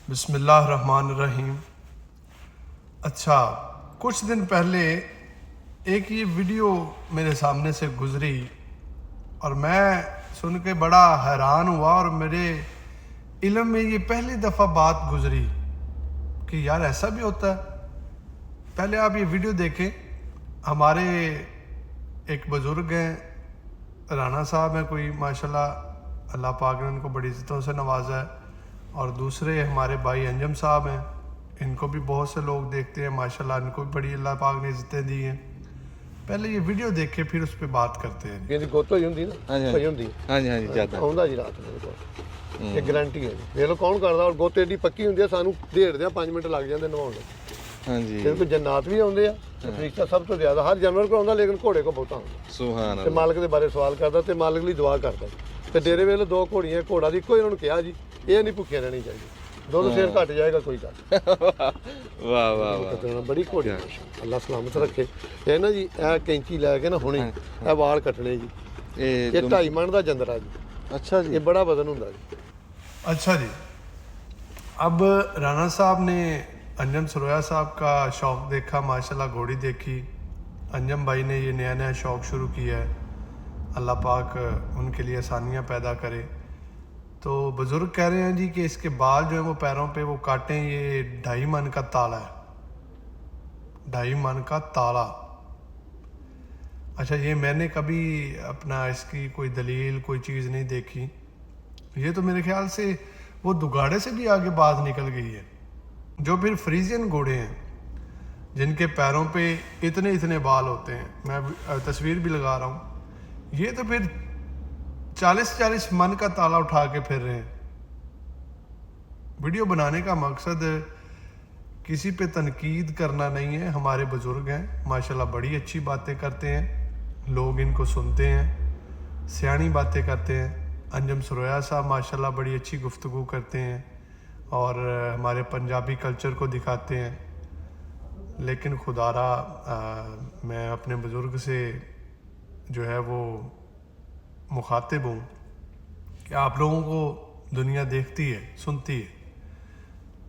بسم اللہ الرحمن الرحیم۔ اچھا، کچھ دن پہلے ایک یہ ویڈیو میرے سامنے سے گزری اور میں سن کے بڑا حیران ہوا، اور میرے علم میں یہ پہلی دفعہ بات گزری کہ یار ایسا بھی ہوتا ہے۔ پہلے آپ یہ ویڈیو دیکھیں، ہمارے ایک بزرگ ہیں، رانا صاحب ہیں، کوئی ماشاءاللہ اللہ پاک نے ان کو بڑی عزتوں سے نوازا ہے، اور دوسرے ہمارے بھائی انجم صاحب ہیں، ان کو بھی بہت سے لوگ دیکھتے ہیں ماشاءاللہ، ان کو بھی بڑی اللہ پاک نے عزتیں دی ہیں۔ پہلے یہ ویڈیو دیکھے پھر اس پہ بات کرتے ہیں۔ یہ گوت ہوئی ہوندی نا، ہوئی ہوندی ہاں جی زیادہ آਉਂਦਾ ਜੀ ਰਾਤ ਮੇਰੇ ਕੋਲ ਇਹ ਗਾਰੰਟੀ ਹੈ ਜੀ। ਵੇਖ ਲਓ ਕੌਣ ਕਰਦਾ, ਔਰ ਗੋਤ ਏਡੀ ਪੱਕੀ ਹੁੰਦੀ ਹੈ, ਸਾਨੂੰ ਢੇੜਦੇ ਆ 5 ਮਿੰਟ ਲੱਗ ਜਾਂਦੇ ਨਵਾਉਣ ਨੂੰ। ہاں جی ਜੇ ਕੋਈ ਜੰਨਾਤ ਵੀ ਆਉਂਦੇ ਆ, ਫਰਿਸ਼ਤਾ ਸਭ ਤੋਂ ਜ਼ਿਆਦਾ ਹਰ ਜਾਨਵਰ ਕੋਲ ਆਉਂਦਾ, ਲੇਕਿਨ ਘੋੜੇ ਕੋਲ ਬਹੁਤਾ ਹੁੰਦਾ। سبحان ਤੇ اللہ ਮਾਲਕ ਦੇ ਬਾਰੇ ਸਵਾਲ ਕਰਦਾ ਤੇ ਮਾਲਕ ਲਈ ਦੁਆ ਕਰਦਾ। ਤੇ ਡੇਰੇ ਵੇਲੇ 2 ਘੋੜੀਆਂ, ਘੋੜਾ ਦੀ ਇੱਕੋ ਇਹਨਾਂ ਨੂੰ ਕਿਹਾ ਜੀ, ਇਹ ਨਹੀਂ ਭੁੱਖੇ ਰਹਿਣੀ ਚਾਹੀਦੀ, ਦੁੱਧ ਫੇਰ ਘਟ ਜਾਏਗਾ ਕੋਈ ਗੱਲ واہ واہ واہ ਕੱਟਣਾ। ਬੜੀ ਘੋੜੀ ਆ, ਅੱਲਾ ਸਲਾਮਤ ਰੱਖੇ। ਇਹ ਨਾ ਜੀ ਇਹ ਕੈਂਚੀ ਲੈ ਕੇ ਨਾ ਹੁਣੇ ਇਹ ਵਾਲ ਕੱਟਣੇ ਜੀ। ਇਹ 2.5 ਮਣ ਦਾ ਜੰਦਰਾ ਜੀ, اچھا جی ਇਹ بڑا وزن ਹੁੰਦਾ ਜੀ۔ اچھا جی، اب رانا صاحب نے انجم سرویا صاحب کا شوق دیکھا، ماشاءاللہ گھوڑی دیکھی۔ انجم بھائی نے یہ نیا نیا شوق شروع کیا ہے، اللہ پاک ان کے لیے آسانیاں پیدا کرے۔ تو بزرگ کہہ رہے ہیں جی کہ اس کے بال جو ہیں وہ پیروں پہ وہ کاٹیں، یہ 2.5 من کا تالا ہے، 2.5 من کا تالا۔ اچھا، یہ میں نے کبھی اپنا اس کی کوئی دلیل کوئی چیز نہیں دیکھی، یہ تو میرے خیال سے وہ دگاڑے سے بھی آگے بات نکل گئی ہے، جو پھر فریزین گھوڑے ہیں جن کے پیروں پہ اتنے اتنے بال ہوتے ہیں۔ میں تصویر بھی لگا رہا ہوں، یہ تو پھر 40 من کا تالا اٹھا کے پھر رہے ہیں۔ ویڈیو بنانے کا مقصد کسی پہ تنقید کرنا نہیں ہے، ہمارے بزرگ ہیں ماشاءاللہ، بڑی اچھی باتیں کرتے ہیں، لوگ ان کو سنتے ہیں، سیانی باتیں کرتے ہیں۔ انجم سرویا صاحب ماشاءاللہ بڑی اچھی گفتگو کرتے ہیں اور ہمارے پنجابی کلچر کو دکھاتے ہیں، لیکن خدا را میں اپنے بزرگ سے جو ہے وہ مخاطب ہوں کہ آپ لوگوں کو دنیا دیکھتی ہے، سنتی ہے،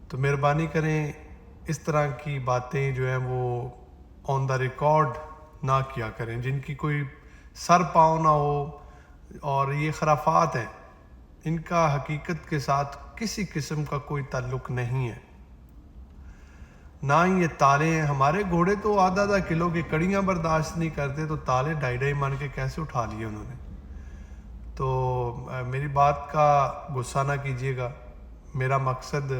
تو مہربانی کریں اس طرح کی باتیں جو ہیں وہ آن دا ریکارڈ نہ کیا کریں، جن کی کوئی سر پاؤں نہ ہو، اور یہ خرافات ہیں، ان کا حقیقت کے ساتھ کسی قسم کا کوئی تعلق نہیں ہے، نہ ہی یہ تالے ہیں۔ ہمارے گھوڑے تو آدھا کلو کی کڑیاں برداشت نہیں کرتے، تو تالے 2.5 من کے کیسے اٹھا لیے انہوں نے؟ تو میری بات کا غصہ نہ کیجیے گا، میرا مقصد